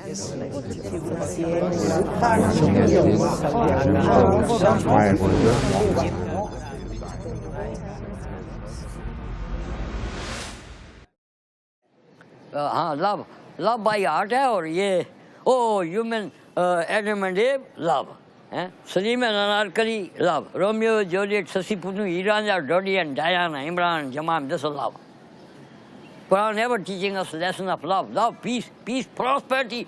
हाँ love love by heart है और ये oh human Adam and Eve love हैं Salim and Anarkali love Romeo Juliet Sassi Punnu Heer Ranjha Dodi and Diana Imran Jemima this love Quran never teaching us lesson of love, love, peace, peace, prosperity,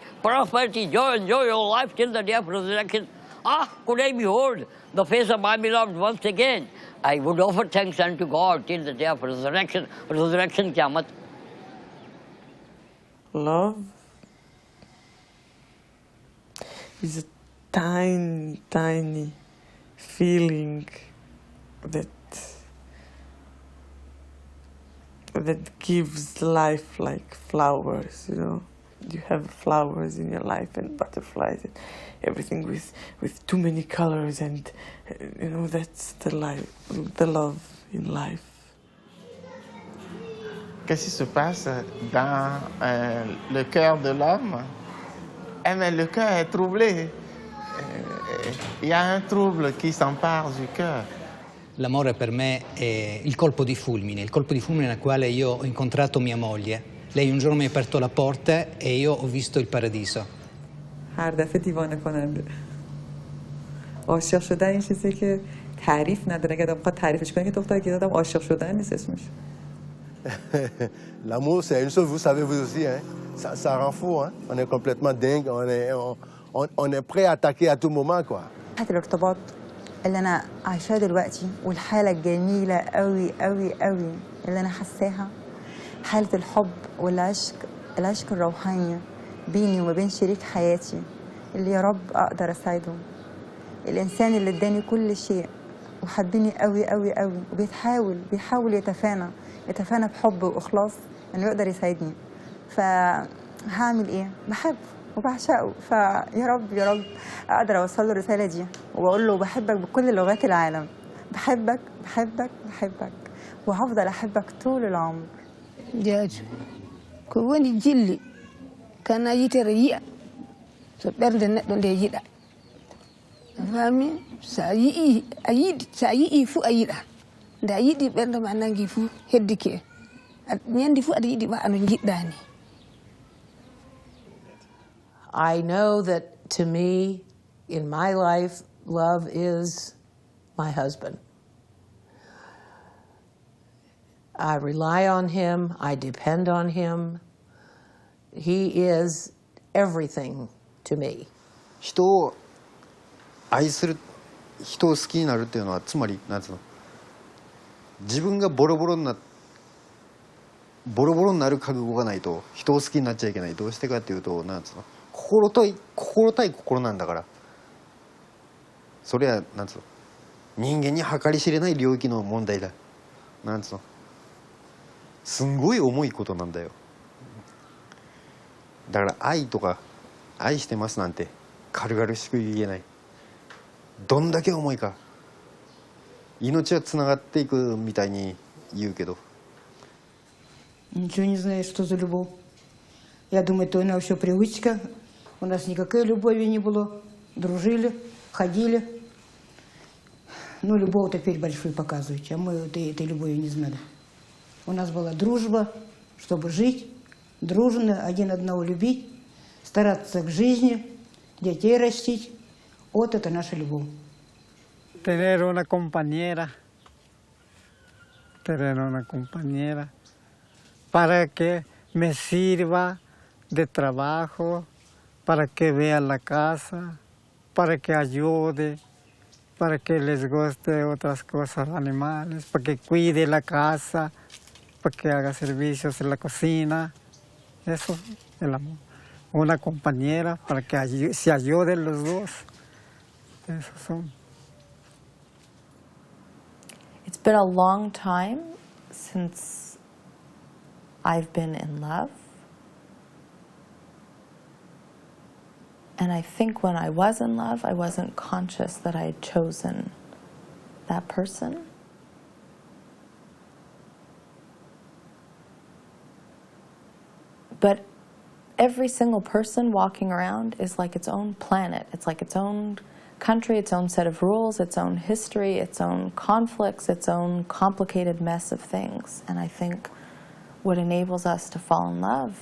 joy, enjoy your life till the day of resurrection. Ah, could I behold the face of my beloved once again? I would offer thanks unto God till the day of resurrection. Resurrection, Qiyamah. Love is a tiny, tiny feeling that gives life like flowers, you know. You have flowers in your life and butterflies and everything with too many colors and, you know, that's the love in life. Qu'est-ce qui se passe dans le cœur de l'homme? Eh bien, le cœur est troublé. Il y a un trouble qui s'empare du cœur. L'amore per me è il colpo di fulmine nel quale io ho incontrato mia moglie. Lei un giorno mi ha aperto la porta e io ho visto il paradiso. هر دفعه دیوانه کننده. عاشق شدن این چیزی که تعریف نداره. اگه بخواد تعریفش کنه که دختر که دادم عاشق شدن نیست اسمش. L'amour, c'est une chose, vous savez vous aussi, hein? Ça rend fou, hein? On est complètement dingue, on est prêt à attaquer à tout moment, quoi. الارتباط اللي انا عايشاه دلوقتي والحاله الجميله قوي قوي قوي اللي انا حاساها حاله الحب والعشق العشق الروحاني بيني وما بين شريك حياتي اللي يا رب اقدر اساعده الانسان اللي اداني كل شيء وحبني قوي قوي قوي وبيحاول يتفانى بحب واخلاص انه يقدر يساعدني فهعمل ايه بحبه وبعشقه فيا رب يا رب اقدر اوصل له الرساله دي وبقول له بحبك بكل لغات العالم بحبك بحبك بحبك وهفضل احبك طول العمر جاج كوني جيلي كان يتريا سبرد ندو ييدا فامي سايي فو ايدا دا يدي بند ما نانغي فو هديكي ñandi fu ada yidi ba anu jiddani I know that to me, in my life, love is my husband. I rely on him, I depend on him. He is everything to me. 人を愛する、人を好きになるっていうのは、つまり、なんつうの、自分がボロボロになる覚悟がないと人を好きになっちゃいけない。どうしてかっていうと、なんつうの、心対心なんだから、それはなんつうの、人間に計り知れない領域の問題だ。なんつうの、すんごい重いことなんだよ。だから愛とか愛してますなんて軽々しく言えない。どんだけ重いか。命はつながっていくみたいに言うけど。Ничего не знаю, что за любовь. Я думаю, это у нас все привычка. У нас никакой любови не было. Дружили, ходили. Ну, любовь теперь большую показываете, а мы этой любови не знали. У нас была дружба, чтобы жить, дружно, один одного любить, стараться к жизни, детей растить. Вот это наша любовь. Tener una compañera para que me sirva de trabajo, para que vea la casa, para que ayude, para que les guste otras cosas, animales, para que cuide la casa, para que haga servicios en la cocina. Eso es el amor. Una compañera para que se ayuden los dos. Esos son. It's been a long time since I've been in love. And I think when I was in love, I wasn't conscious that I had chosen that person. But every single person walking around is like its own planet. It's like its own country, its own set of rules, its own history, its own conflicts, its own complicated mess of things. And I think what enables us to fall in love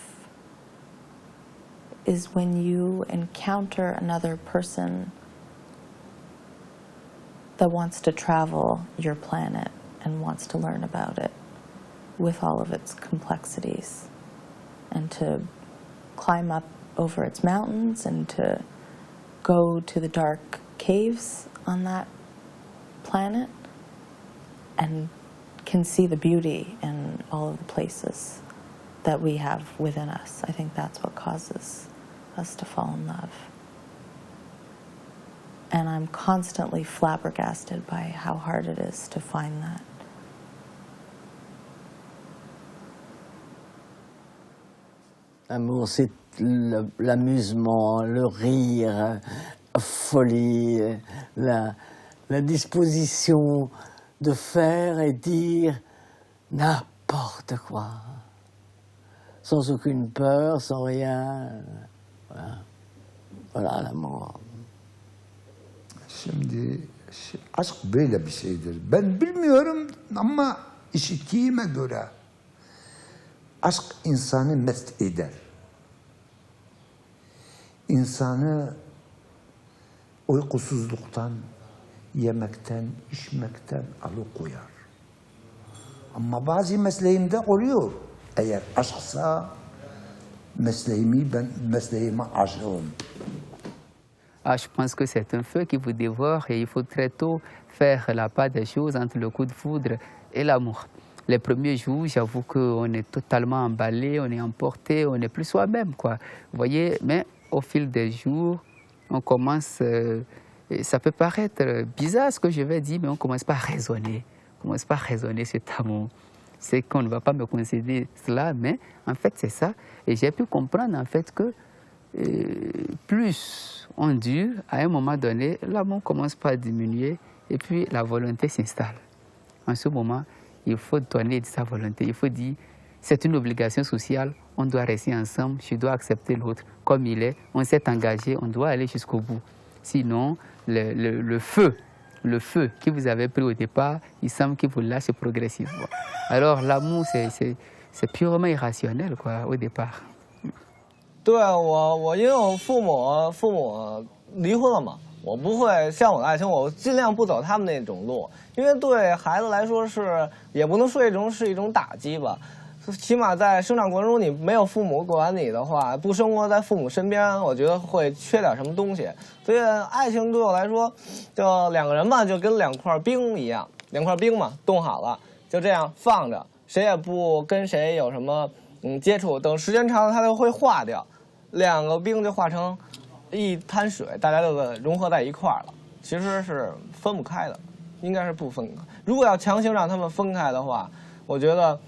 is when you encounter another person that wants to travel your planet and wants to learn about it with all of its complexities, and to climb up over its mountains and to go to the dark caves on that planet and can see the beauty in all of the places that we have within us. I think that's what causes us to fall in love. And I'm constantly flabbergasted by how hard it is to find that. L'amour, c'est l'amusement, le rire, la folie, la disposition de faire et dire n'importe quoi, sans aucune peur, sans rien. Voilà l'amour. Şimdi aşk böyle bir şeydir. Ben bilmiyorum ama işittiğime göre aşk insanı mest eder. İnsanı uykusuzluktan, yemekten, içmekten alıkoyar. Ama bazı mesleğimde oluyor. Eğer aşksa mesleğime aşığım. Je pense que c'est un feu qui vous dévore et il faut très tôt faire la part des choses entre le coup de foudre et l'amour. Les premiers jours, j'avoue qu'on est totalement emballé, on est emporté, on n'est plus soi-même, quoi. Vous voyez, mais au fil des jours, on commence, ça peut paraître bizarre ce que je vais dire, mais on commence pas à raisonner. On commence pas à raisonner cet amour. C'est qu'on ne va pas me concéder cela, mais en fait c'est ça. Et j'ai pu comprendre en fait que plus on dure, à un moment donné, l'amour commence pas à diminuer et puis la volonté s'installe. En ce moment, il faut donner de sa volonté. Il faut dire, c'est une obligation sociale, on doit rester ensemble, je dois accepter l'autre comme il est, on s'est engagé, on doit aller jusqu'au bout. Sinon, le feu que vous avez pris au départ, il semble qu'il vous lâche progressivement. Alors l'amour, c'est purement irrationnel, quoi, au départ. 对我因为我父母离婚了嘛，我不会像我的爱情，我尽量不走他们那种路，因为对孩子来说也不能说是一种打击吧，起码在生长过程中你没有父母管你的话，不生活在父母身边，我觉得会缺点什么东西。所以爱情对我来说，就两个人嘛，就跟两块冰一样，两块冰嘛，冻好了就这样放着，谁也不跟谁有什么接触，等时间长了它就会化掉。 两个冰就化成一滩水，大家就融合在一块儿了。其实是分不开的，应该是不分开。如果要强行让他们分开的话，我觉得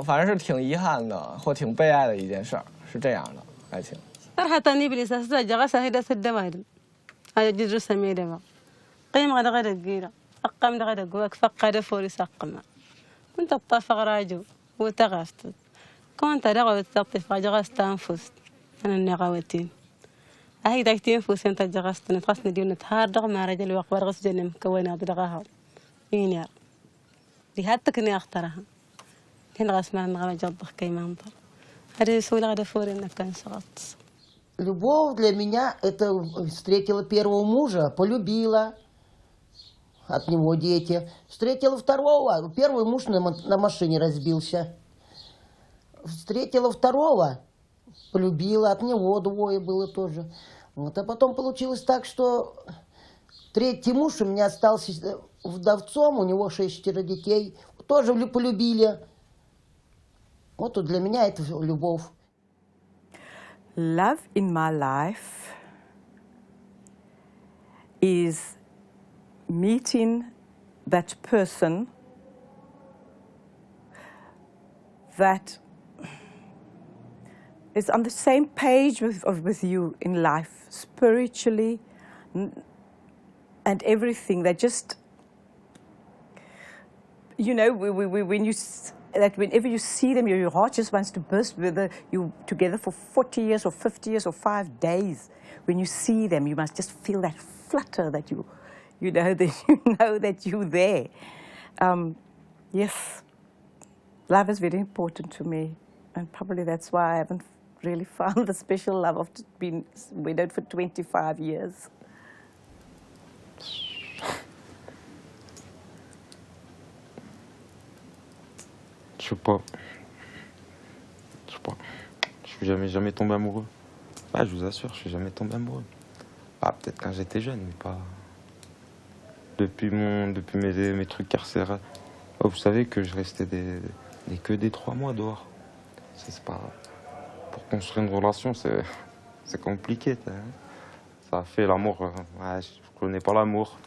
反正是挺遗憾的，或挺悲哀的一件事儿，是这样的爱情。كنت رغبت تطيف جغست أنفس أنا النغاوتين أهي دايتين فوس أنت جغست نتغسن ديون نتهار رغم ما رجل وقبر غس جنم كوينا ضرغاها ينير دي هاتكني أختارها هنا غس ما نغاوي جضخ كي ما انطر هذه سوي لغدا فوري إنك كان سغط. Любовь для меня — это встретила первого мужа, полюбила, от него дети. Встретила второго, первый муж на машине разбился. Встретила второго, полюбила, от него двое было тоже. Вот, а потом получилось так, что третий муж у меня остался вдовцом, у него 6 детей, тоже полюбили. Вот для меня это любовь. Love in my life is meeting that person that is on the same page with you in life, spiritually and everything. That just, you know, when you that whenever you see them, your heart just wants to burst, whether you're together for 40 years or 50 years or 5 days. When you see them, you must just feel that flutter that you know that you're there. Yes, love is very important to me, and probably that's why I haven't really found the special love of being widowed for 25 years. Je sais pas. Je suis jamais tombé amoureux. Ah, je vous assure, je suis jamais tombé amoureux. Ah, peut-être quand j'étais jeune, mais pas... Depuis mes trucs carcéraux. Oh, vous savez que je restais que des 3 mois dehors. C'est pas... Pour construire une relation, c'est compliqué. Ça a fait l'amour. Ouais, je connais pas l'amour.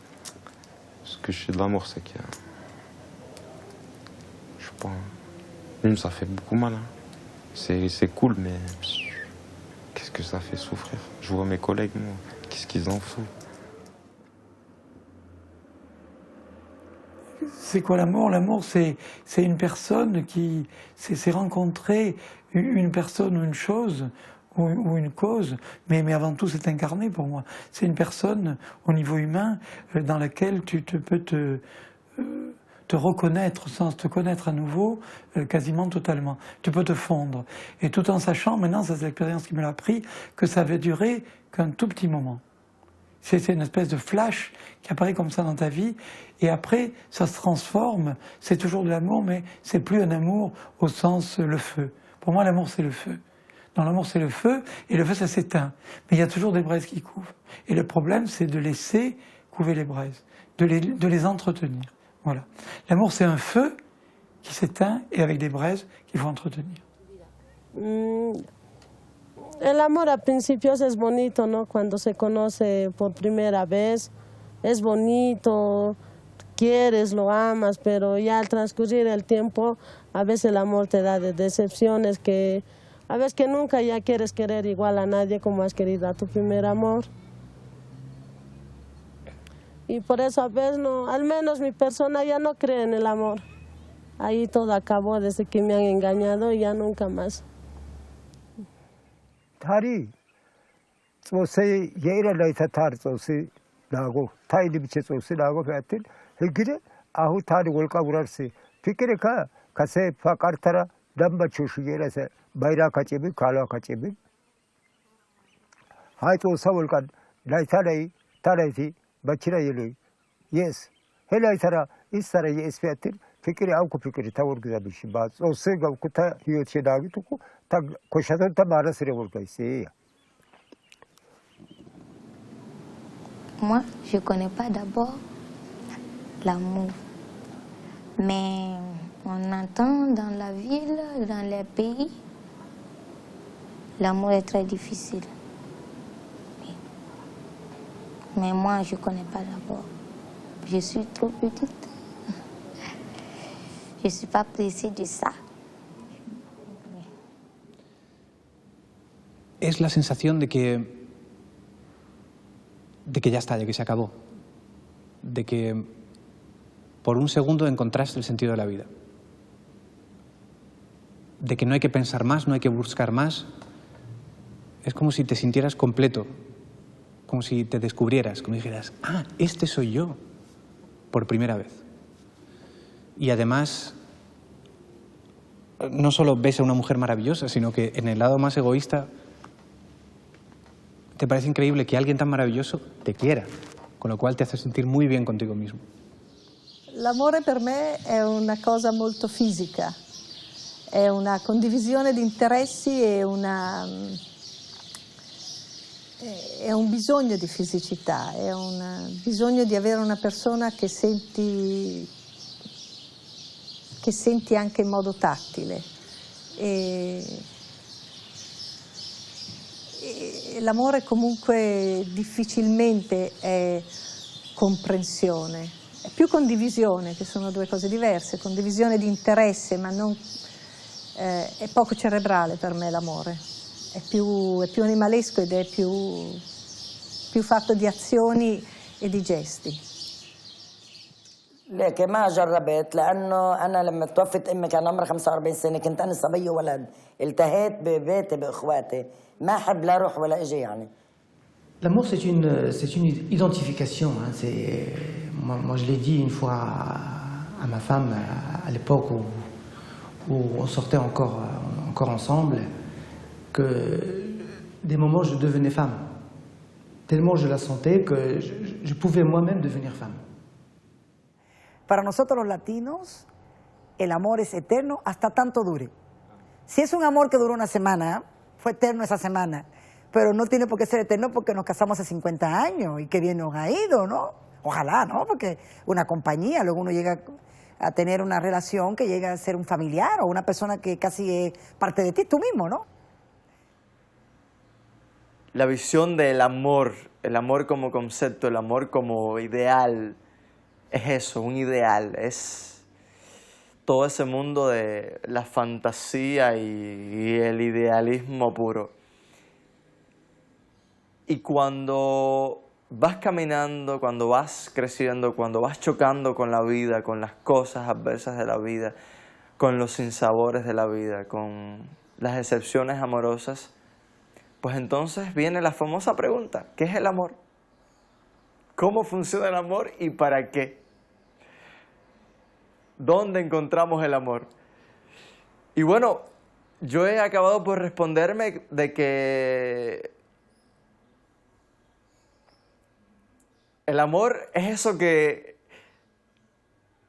Ce que je sais de l'amour, c'est que... Je sais pas... Ça fait beaucoup mal. Hein. C'est cool, mais... Qu'est-ce que ça fait souffrir? Je vois mes collègues, moi. Qu'est-ce qu'ils en foutent? C'est quoi l'amour? L'amour, c'est une personne qui... C'est rencontrer une personne ou une chose ou une cause, mais avant tout, c'est incarné pour moi. C'est une personne, au niveau humain, dans laquelle tu peux te reconnaître sans te connaître à nouveau, quasiment totalement. Tu peux te fondre. Et tout en sachant, maintenant, c'est l'expérience qui me l'a appris, que ça va durer qu'un tout petit moment. C'est une espèce de flash qui apparaît comme ça dans ta vie, et après, ça se transforme. C'est toujours de l'amour, mais c'est plus un amour au sens le feu. Pour moi, l'amour, c'est le feu. Dans l'amour, c'est le feu, et le feu, ça s'éteint. Mais il y a toujours des braises qui couvent. Et le problème, c'est de laisser couver les braises, de les entretenir. Voilà. L'amour, c'est un feu qui s'éteint et avec des braises qu'il faut entretenir. El amor a principios es bonito, ¿no? Cuando se conoce por primera vez, es bonito, quieres, lo amas, pero ya al transcurrir el tiempo, a veces el amor te da decepciones que a veces que nunca ya quieres querer igual a nadie como has querido a tu primer amor. Y por eso a veces no, al menos mi persona ya no cree en el amor. Ahí todo acabó desde que me han engañado y ya nunca más. 달이 소세 예라라이타 달 소세 나고 타이리 비체 소세 나고 배틀 그래 아후 달이 올까 그럴시 피케레카 가세 파카르타라 담바 추시게라세 바이라 카체비 칼라 카체비 하이토 사월까 라이타라이 타라이티 바치라 예르 예스 헬라이타라 이사라 예스 배틀 피케레 아우코 피케레 타월 그자비시 바 소세가 쿠타 히오체 나기 투고 다 고샤도 다 말아서려 볼 거 있어요. Moi, je ne connais pas d'abord l'amour. Mais on entend dans la ville, dans les pays, l'amour est très difficile. Mais moi, je ne connais pas d'abord. Je suis trop petite. Je ne suis pas pressée de ça. Es la sensación de que ya está, de que se acabó. De que por un segundo encontraste el sentido de la vida. De que no hay que pensar más, no hay que buscar más. Es como si te sintieras completo, como si te descubrieras, como dijeras, ah, este soy yo, por primera vez. Y además, no solo ves a una mujer maravillosa, sino que en el lado más egoísta te parece increíble que alguien tan maravilloso te quiera, con lo cual te hace sentir muy bien contigo mismo. L'amore per me è una cosa molto fisica, è una condivisione di interessi e è un bisogno di fisicità, è un bisogno di avere una persona che senti anche in modo tattile. E l'amore comunque difficilmente è comprensione, è più condivisione, che sono due cose diverse, condivisione di interesse, ma non, è poco cerebrale per me l'amore, è più animalesco ed è più fatto di azioni e di gesti. ليه ما جربت لأنه أنا لما توفت أمي كان عمري 45 سنة كنت أنا صبية ولد التهيت ببيتي بإخواتي ما أحب لا أروح ولا أجي يعني. L'amour, c'est une identification. Hein. Moi, je l'ai dit une fois à ma femme à l'époque où on sortait encore ensemble, que des moments je devenais femme. Tellement je la sentais que je pouvais moi-même devenir femme. Para nosotros los latinos, el amor es eterno hasta tanto dure. Si es un amor que duró una semana, fue eterno esa semana, pero no tiene por qué ser eterno porque nos casamos hace 50 años y que bien nos ha ido, ¿no? Ojalá, ¿no? Porque una compañía, luego uno llega a tener una relación que llega a ser un familiar o una persona que casi es parte de ti, tú mismo, ¿no? La visión del amor, el amor como concepto, el amor como ideal, es eso, un ideal, es todo ese mundo de la fantasía y el idealismo puro. Y cuando vas caminando, cuando vas creciendo, cuando vas chocando con la vida, con las cosas adversas de la vida, con los sinsabores de la vida, con las decepciones amorosas, pues entonces viene la famosa pregunta, ¿qué es el amor? ¿Cómo funciona el amor y para qué? ¿Dónde encontramos el amor? Y bueno, yo he acabado por responderme de que el amor es eso que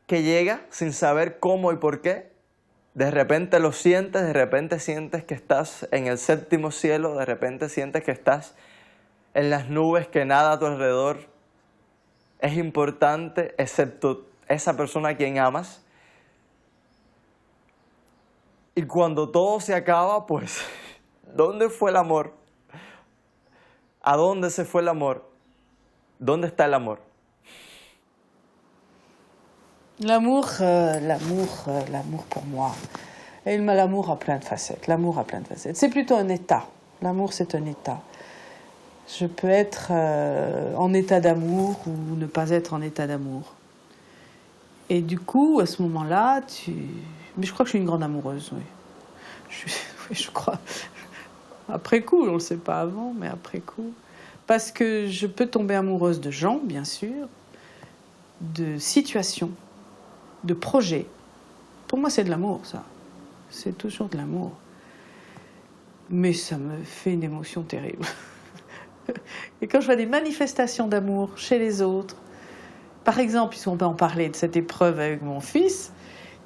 llega sin saber cómo y por qué. De repente lo sientes, de repente sientes que estás en el séptimo cielo, de repente sientes que estás en las nubes, que nada a tu alrededor es importante excepto esa persona a quien amas. Y cuando todo se acaba, pues, ¿dónde fue el amor? ¿A dónde se fue el amor? ¿Dónde está el amor? L'amour pour moi, l'amour a plein de facettes. L'amour a plein de facettes. C'est plutôt un état. L'amour, c'est un état. Je peux être en état d'amour ou ne pas être en état d'amour. Et du coup, à ce moment-là, mais je crois que je suis une grande amoureuse, oui. Oui, je crois. Après coup, on ne le sait pas avant, mais après coup. Parce que je peux tomber amoureuse de gens, bien sûr, de situations, de projets. Pour moi, c'est de l'amour, ça. C'est toujours de l'amour. Mais ça me fait une émotion terrible. Et quand je vois des manifestations d'amour chez les autres, par exemple, puisqu'on peut en parler de cette épreuve avec mon fils,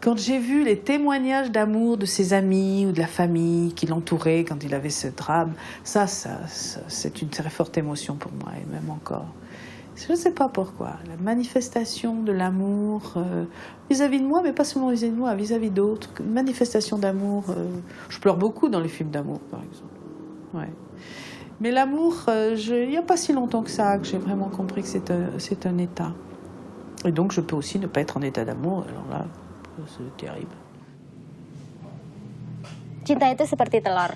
quand j'ai vu les témoignages d'amour de ses amis ou de la famille qui l'entouraient quand il avait ce drame, ça c'est une très forte émotion pour moi, et même encore. Je ne sais pas pourquoi. La manifestation de l'amour vis-à-vis de moi, mais pas seulement vis-à-vis de moi, vis-à-vis d'autres. Une manifestation d'amour. Je pleure beaucoup dans les films d'amour, par exemple. Ouais. Mais l'amour, il n'y a pas si longtemps que ça que j'ai vraiment compris que c'est un état. Et donc je peux aussi ne pas être en état d'amour. Alors là, c'est terrible. Cinta itu seperti telur.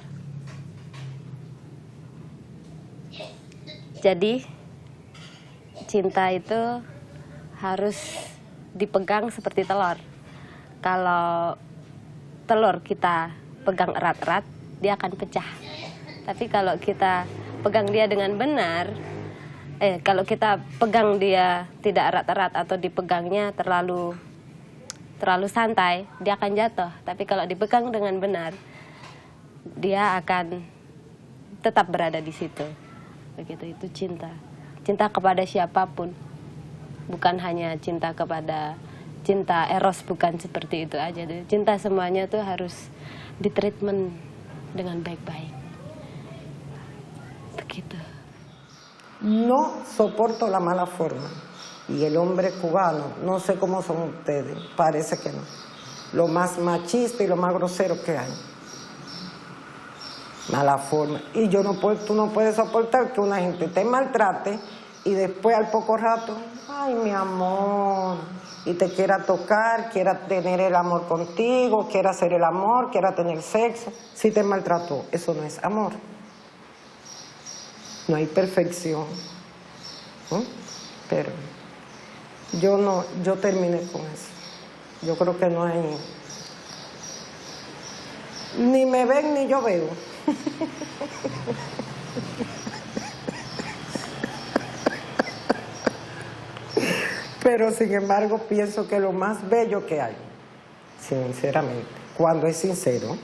Jadi cinta itu harus dipegang seperti telur. Kalau telur kita pegang erat-erat, dia akan pecah. Tapi kalau kita pegang dia dengan benar, kalau kita pegang dia tidak erat-erat atau dipegangnya terlalu santai, dia akan jatuh. Tapi kalau dipegang dengan benar, dia akan tetap berada di situ. Begitu, itu cinta. Cinta kepada siapapun. Bukan hanya cinta kepada cinta eros, bukan seperti itu aja. Cinta semuanya tuh harus ditreatment dengan baik-baik. Begitu. No soporto la mala forma. Y el hombre cubano, no sé cómo son ustedes, parece que no. Lo más machista y lo más grosero que hay. Mala forma. Y tú no puedes soportar que una gente te maltrate y después al poco rato, ay mi amor, y te quiera tocar, quiera tener el amor contigo, quiera hacer el amor, quiera tener sexo. Si te maltrató, eso no es amor. No hay perfección. Pero yo terminé con eso. Yo creo que no hay... Ni me ven ni yo veo. Pero sin embargo pienso que lo más bello que hay, sinceramente, cuando es sincero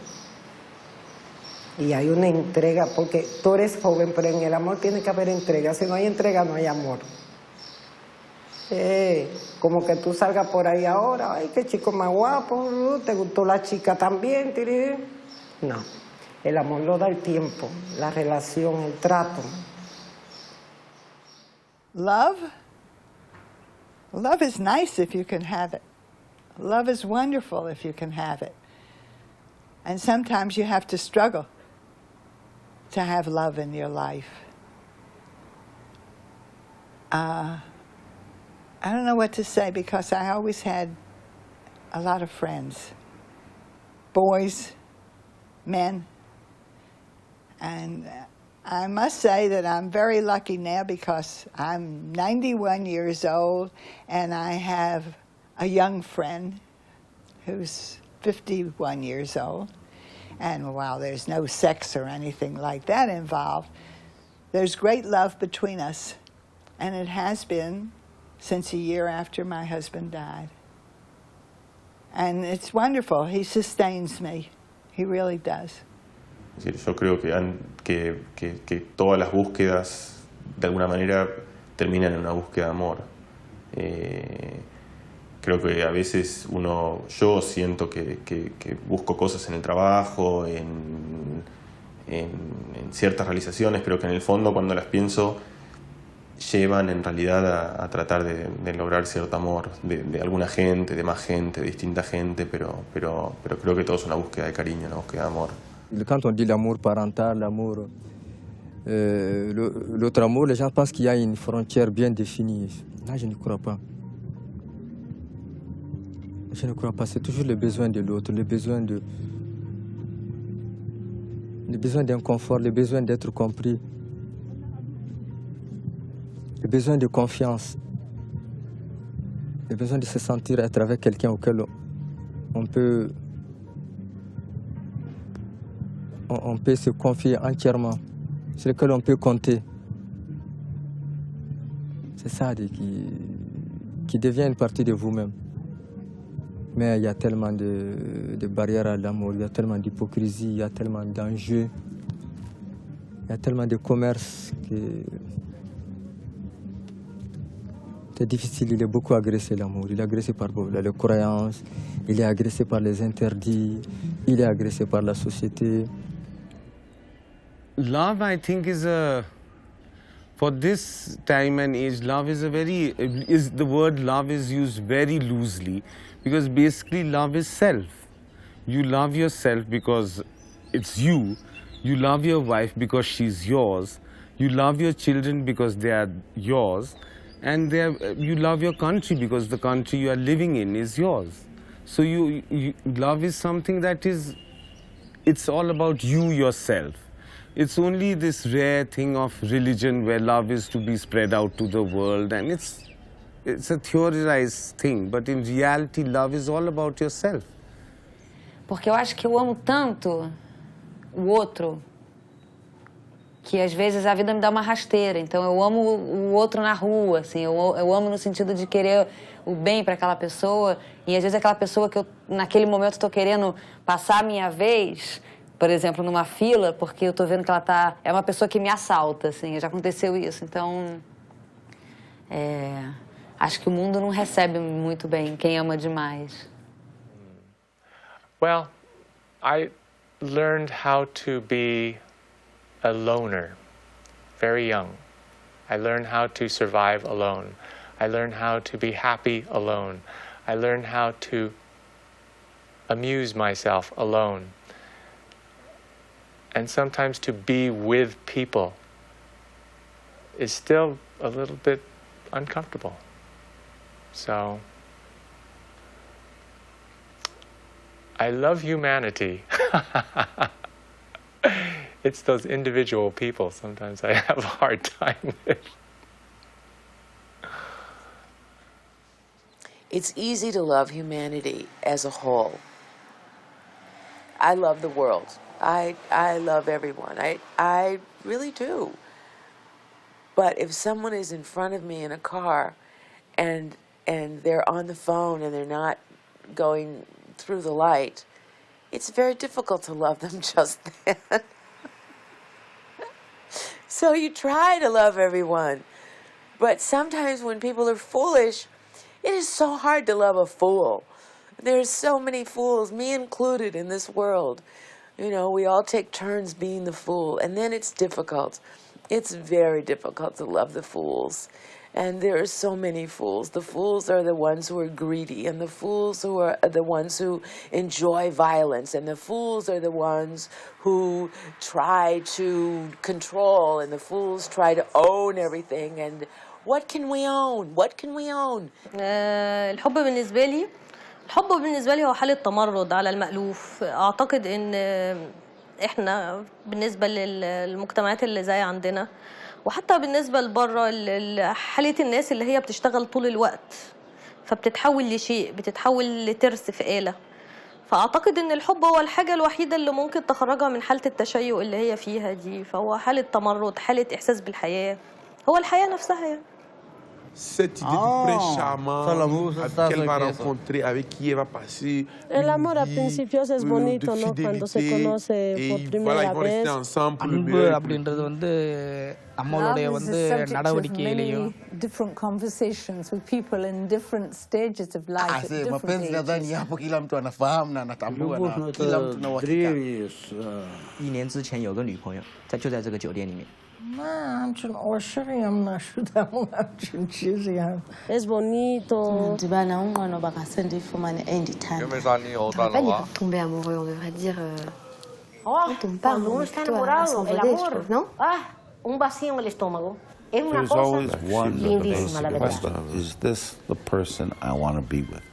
y hay una entrega, porque tú eres joven, pero en el amor tiene que haber entrega. Si no hay entrega, no hay amor. Como que tú salgas por ahí ahora, ay, qué chico más guapo, te gustó la chica también, tiri. No, el amor lo da el tiempo, la relación, el trato. Love is nice if you can have it. Love is wonderful if you can have it. And sometimes you have to struggle to have love in your life. I don't know what to say because I always had a lot of friends, boys, men, and I must say that I'm very lucky now because I'm 91 years old and I have a young friend who's 51 years old. And while there's no sex or anything like that involved, there's great love between us. And it has been since a year after my husband died. And it's wonderful. He sustains me. He really does. Yo creo que todas las búsquedas, de alguna manera, terminan en una búsqueda de amor. Creo que a veces yo siento que busco cosas en el trabajo, en ciertas realizaciones, pero que en el fondo cuando las pienso llevan en realidad a tratar de lograr cierto amor de alguna gente, de más gente, de distinta gente, pero creo que todo es una búsqueda de cariño, una búsqueda de amor. Quand on dit l'amour parental, l'amour, l'autre amour, les gens pensent qu'il y a une frontière bien définie. Là, je ne crois pas. Je ne crois pas. C'est toujours le besoin de l'autre, le besoin d'un confort, le besoin d'être compris, le besoin de confiance, le besoin de se sentir être avec quelqu'un auquel on peut se confier entièrement, sur lequel on peut compter. C'est ça qui devient une partie de vous-même. Mais il y a tellement de barrières à l'amour, il y a tellement d'hypocrisie, il y a tellement d'enjeux, il y a tellement de commerce que c'est difficile. Il est beaucoup agressé, l'amour. Il est agressé par les croyances, il est agressé par les interdits, il est agressé par la société. Love, I think, for this time and age, love is the word love is used very loosely, because basically love is self. You love yourself because it's you. You love your wife because she's yours. You love your children because they are yours. And you love your country because the country you are living in is yours. So love is something that it's all about you yourself. It's only this rare thing of religion where love is to be spread out to the world, and it's a theorized thing, but in reality love is all about yourself. Porque eu acho que eu amo tanto o outro que às vezes a vida me dá uma rasteira. Então eu amo o outro na rua, assim, eu amo no sentido de querer o bem para aquela pessoa, e às vezes aquela pessoa que eu naquele momento estou querendo passar a minha vez, por exemplo, numa fila, porque eu estou vendo que ela é uma pessoa que me assalta, assim, já aconteceu isso. Então, acho que o mundo não recebe muito bem quem ama demais. Well, I learned how to be a loner very young. I learned how to survive alone. I learned how to be happy alone. I learned how to amuse myself alone. And sometimes to be with people is still a little bit uncomfortable. So I love humanity. It's those individual people sometimes I have a hard time with. It's easy to love humanity as a whole. I love the world. I love everyone. I really do. But if someone is in front of me in a car and they're on the phone and they're not going through the light, it's very difficult to love them just then. So you try to love everyone. But sometimes when people are foolish, it is so hard to love a fool. There's so many fools, me included, in this world. You know, we all take turns being the fool, and then it's difficult. It's very difficult to love the fools. And there are so many fools. The fools are the ones who are greedy, and the fools who are the ones who enjoy violence, and the fools are the ones who try to control, and the fools try to own everything. And what can we own? What can we own? الحب بالنسبة لي هو حالة تمرد على المألوف. أعتقد إن إحنا بالنسبة للمجتمعات اللي زي عندنا وحتى بالنسبة لبره حالة الناس اللي هي بتشتغل طول الوقت فبتتحول لشيء، بتتحول لترس في آلة. فأعتقد إن الحب هو الحاجة الوحيدة اللي ممكن تخرجها من حالة التشيؤ اللي هي فيها دي. فهو حالة تمرد، حالة إحساس بالحياة، هو الحياة نفسها يعني. Cette idée du prince charmant qu'elle va rencontrer, avec qui elle va passer El amor al principio es bonito, ¿no? Cuando se conoce por primera vez. அன்பு அப்படின்றது வந்து நம்மளுடைய வந்து நடவடிக்கையிலையும் different conversations with people in different stages of life at different mapenzi nadhani hapo kila mtu anafahamu na anatambua na kila mtu na uhakika. 1年之前有个女朋友，就在这个酒店里面。 Es bonito. Tomber amoureux, on devrait dire. On tombe pas amoureux, plutôt à s'envoler, je trouve, non? Un vacío en el estómago. Es una There's cosa always one lindísima, la verdad. question. Is this the person I want to be with?